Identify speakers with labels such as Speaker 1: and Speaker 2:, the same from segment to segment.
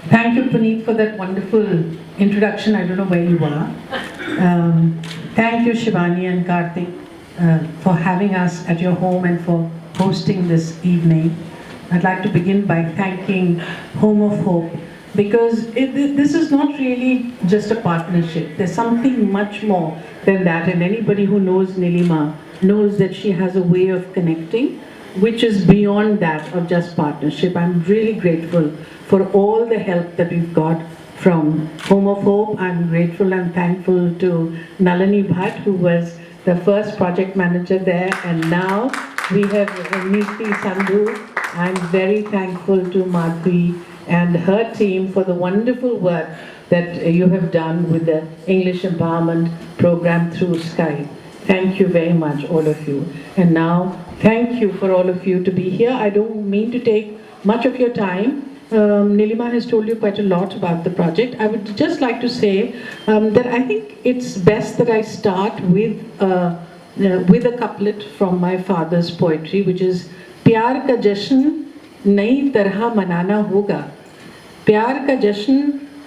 Speaker 1: Thank you, Puneet, for that wonderful introduction. I don't know where you are. Thank you, Shivani and Karthik, for having us at your home and for hosting this evening. I'd like to begin by thanking Home of Hope because this is not really just a partnership. There's something much more than that, and anybody who knows Nilima knows that she has a way of connecting which is beyond that of just partnership. I'm really grateful for all the help that we've got from Home of Hope. I'm grateful and thankful to Nalini Bhatt, who was the first project manager there, and now we have Niti Sandhu. I'm very thankful to Madhvi and her team for the wonderful work that you have done with the English Empowerment Program through Skype. Thank you very much, all of you. And now, thank you for all of you to be here. I don't mean to take much of your time. Nilima has told you quite a lot about the project. I would just like to say that I think it's best that I start with a couplet from my father's poetry, which is प्यार का जश्न नई तरह मनाना होगा, प्यार का जश्न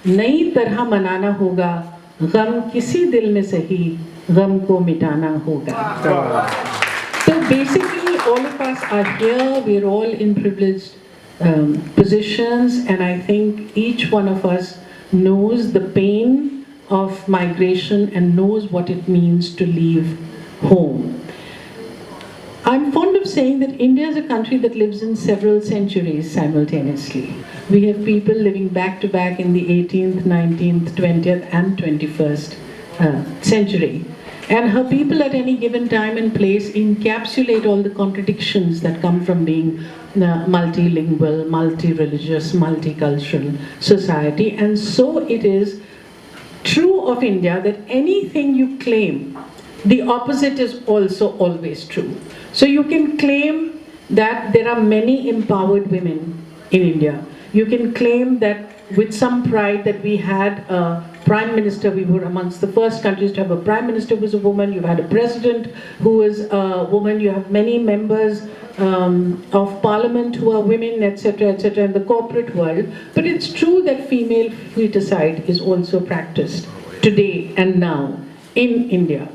Speaker 1: नई तरह मनाना होगा, गम किसी दिल में सही गम को मिटाना होगा. So basically all of us are here, we're all in privileged positions, and I think each one of us knows the pain of migration and knows what it means to leave home. I'm fond of saying that India is a country that lives in several centuries simultaneously. We have people living back to back in the 18th, 19th, 20th and 21st century. And her people at any given time and place encapsulate all the contradictions that come from being multilingual, multi-religious, multicultural society. And so it is true of India that anything you claim, the opposite is also always true. So you can claim that there are many empowered women in India. You can claim that with some pride that we had a prime minister. We were amongst the first countries to have a prime minister who was a woman. You've had a president who was a woman. You have many members of parliament who are women, etc., etc., in the corporate world. But it's true that female feticide is also practiced today and now in India.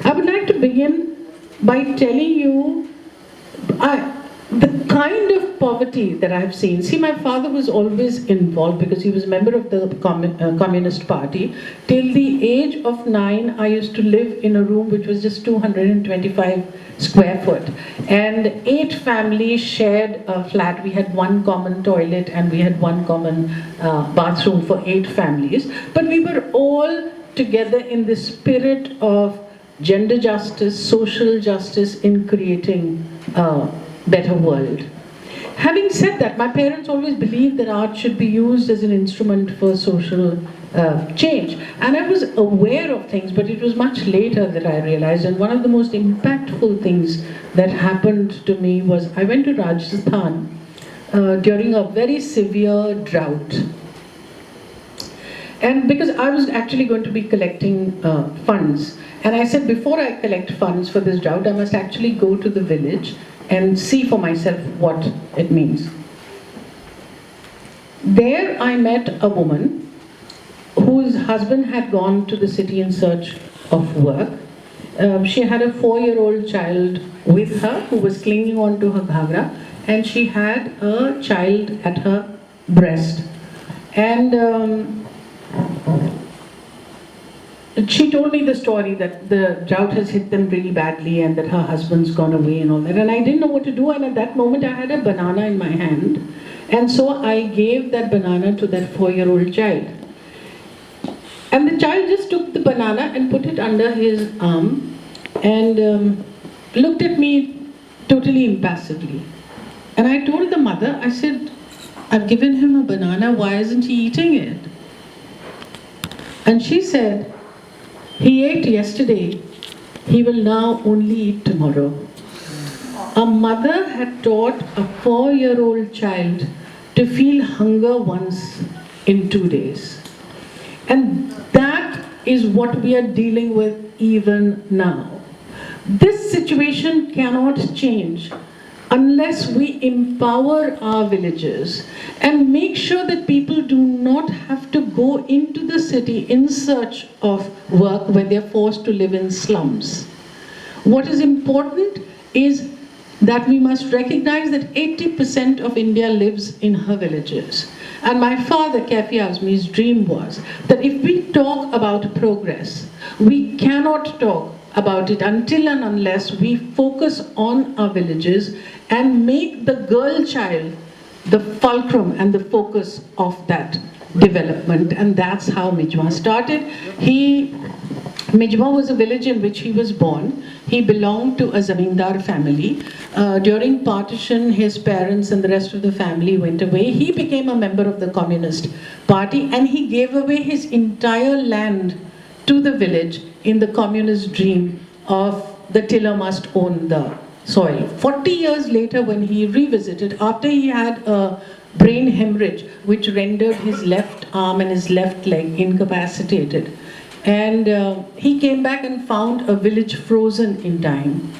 Speaker 1: I would like to begin by telling you the kind of poverty that I have seen. See, my father was always involved because he was a member of the Communist Party. Till the age of 9, I used to live in a room which was just 225 square foot. And 8 families shared a flat. We had one common toilet and we had one common bathroom for 8 families. But we were all together in the spirit of gender justice, social justice in creating a better world. Having said that, my parents always believed that art should be used as an instrument for social change. And I was aware of things, but it was much later that I realized. And one of the most impactful things that happened to me was I went to Rajasthan during a very severe drought. And because I was actually going to be collecting funds. And I said, before I collect funds for this drought, I must actually go to the village and see for myself what it means. There I met a woman whose husband had gone to the city in search of work. She had a 4-year-old child with her who was clinging on to her ghagra, and she had a child at her breast. And she told me the story that the drought has hit them really badly and that her husband's gone away and all that. And I didn't know what to do, and at that moment I had a banana in my hand. And so I gave that banana to that 4-year-old child. And the child just took the banana and put it under his arm and looked at me totally impassively. And I told the mother, I said, I've given him a banana, why isn't he eating it? And she said, he ate yesterday, he will now only eat tomorrow. A mother had taught a 4-year-old child to feel hunger once in 2 days. And that is what we are dealing with even now. This situation cannot change unless we empower our villages and make sure that people do not have to go into the city in search of work where they're forced to live in slums. What is important is that we must recognize that 80% of India lives in her villages. And my father, Kafi Azmi's dream was that if we talk about progress, we cannot talk about it until and unless we focus on our villages and make the girl child the fulcrum and the focus of that development. And that's how Mijwan started. Mijwan was a village in which he was born. He belonged to a zamindar family. During partition, his parents and the rest of the family went away. He became a member of the Communist Party and he gave away his entire land to the village in the communist dream of the tiller must own the soil. 40 years later, when he revisited, after he had a brain hemorrhage which rendered his left arm and his left leg incapacitated, and he came back and found a village frozen in time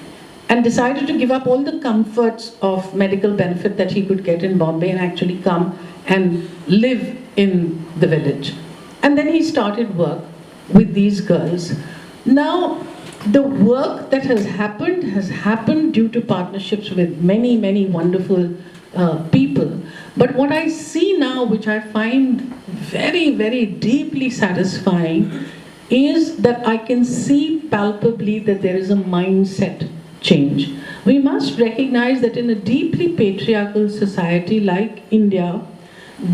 Speaker 1: and decided to give up all the comforts of medical benefit that he could get in Bombay and actually come and live in the village. And then he started work with these girls. Now, the work that has happened due to partnerships with many, many wonderful people. But what I see now, which I find very, very deeply satisfying, is that I can see palpably that there is a mindset change. We must recognize that in a deeply patriarchal society like India,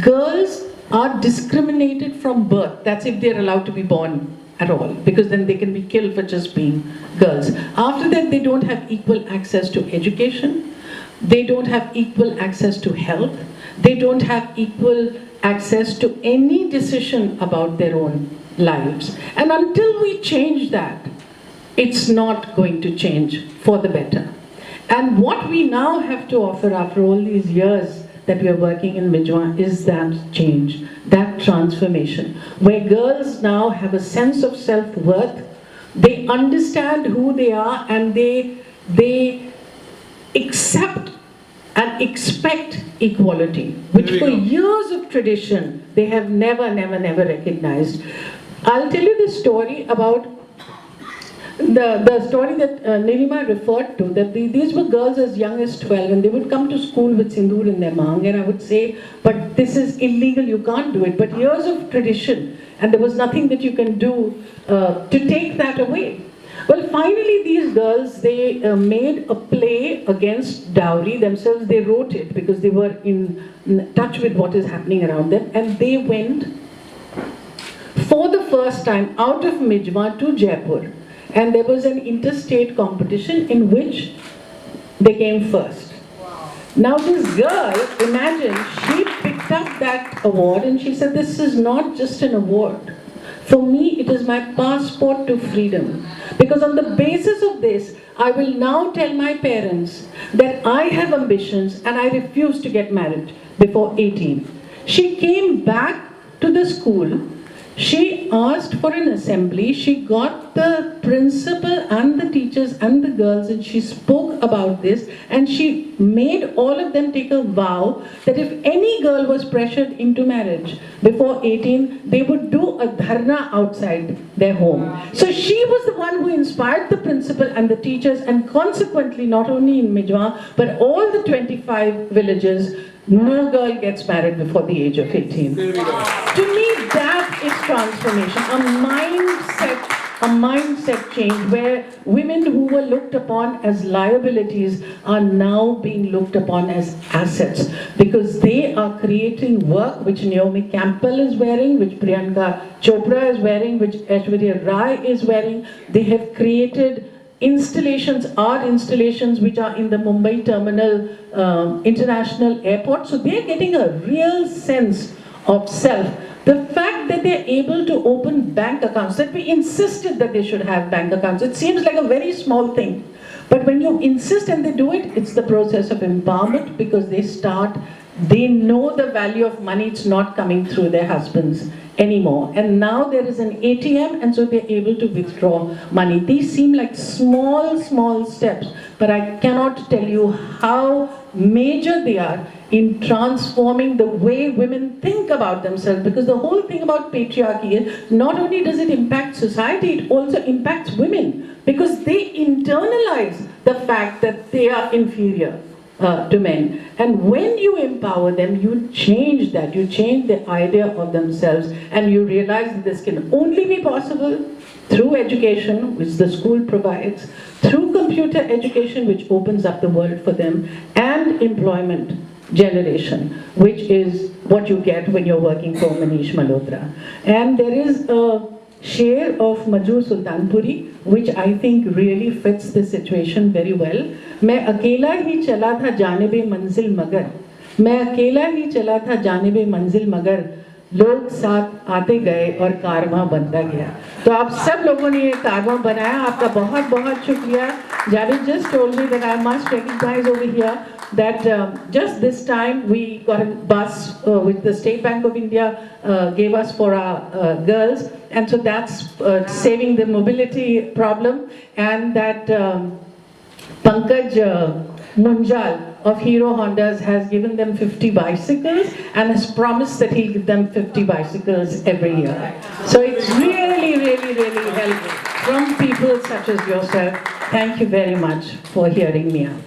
Speaker 1: girls are discriminated from birth. That's if they're allowed to be born at all, because then they can be killed for just being girls. After that, they don't have equal access to education. They don't have equal access to health. They don't have equal access to any decision about their own lives. And until we change that, it's not going to change for the better. And what we now have to offer after all these years that we are working in Mijwan is that change, that transformation, where girls now have a sense of self-worth, they understand who they are, and they accept and expect equality, which for years of tradition they have never recognized. I'll tell you this story about the story that Nirima referred to, that these were girls as young as 12 and they would come to school with sindoor in their mang, and I would say, but this is illegal, you can't do it. But years of tradition, and there was nothing that you can do to take that away. Well, finally these girls, they made a play against dowry themselves. They wrote it because they were in touch with what is happening around them, and they went for the first time out of Mijwan to Jaipur. And there was an interstate competition in which they came first. Wow. Now this girl, imagine, she picked up that award and she said, this is not just an award. For me, it is my passport to freedom. Because on the basis of this, I will now tell my parents that I have ambitions and I refuse to get married before 18. She came back to the school. She asked for an assembly. She got the principal and the teachers and the girls, and she spoke about this, and she made all of them take a vow that if any girl was pressured into marriage before 18, they would do a dharna outside their home. So she was the one who inspired the principal and the teachers, and consequently not only in Mijwan but all the 25 villages, no girl gets married before the age of 18. To me, that is transformation, a mindset change where women who were looked upon as liabilities are now being looked upon as assets, because they are creating work which Naomi Campbell is wearing, which Priyanka Chopra is wearing, which Aishwarya Rai is wearing. They have created installations, art installations, which are in the Mumbai Terminal International Airport. So they're getting a real sense of self. The fact that they're able to open bank accounts, that we insisted that they should have bank accounts, it seems like a very small thing. But when you insist and they do it, it's the process of empowerment, because they start they know the value of money. It's not coming through their husbands anymore. And now there is an ATM, and so they're able to withdraw money. These seem like small steps, but I cannot tell you how major they are in transforming the way women think about themselves. Because the whole thing about patriarchy is, not only does it impact society, it also impacts women, because they internalize the fact that they are inferior to men. And when you empower them, you change that. You change the idea of themselves, and you realize that this can only be possible through education, which the school provides, through computer education, which opens up the world for them, and employment generation, which is what you get when you're working for Manish Malhotra. And there is a share of Majhu Sultanpuri, which I think really fits the situation very well. मैं अकेला ही चला था जानिबे मंजिल मगर, मैं अकेला ही चला था जानिबे मंजिल मगर, लोग साथ आते गए और कारवां बनता गया. तो आप सब लोगों ने ये कारवां बनाया, आपका बहुत बहुत शुक्रिया. Javed just told me that I must recognize over here that just this time we got a bus which the State Bank of India gave us for our girls, and so that's saving the mobility problem. And that Pankaj Munjal of Hero Hondas has given them 50 bicycles and has promised that he'll give them 50 bicycles every year. So it's really helpful from people such as yourself. Thank you very much for hearing me out.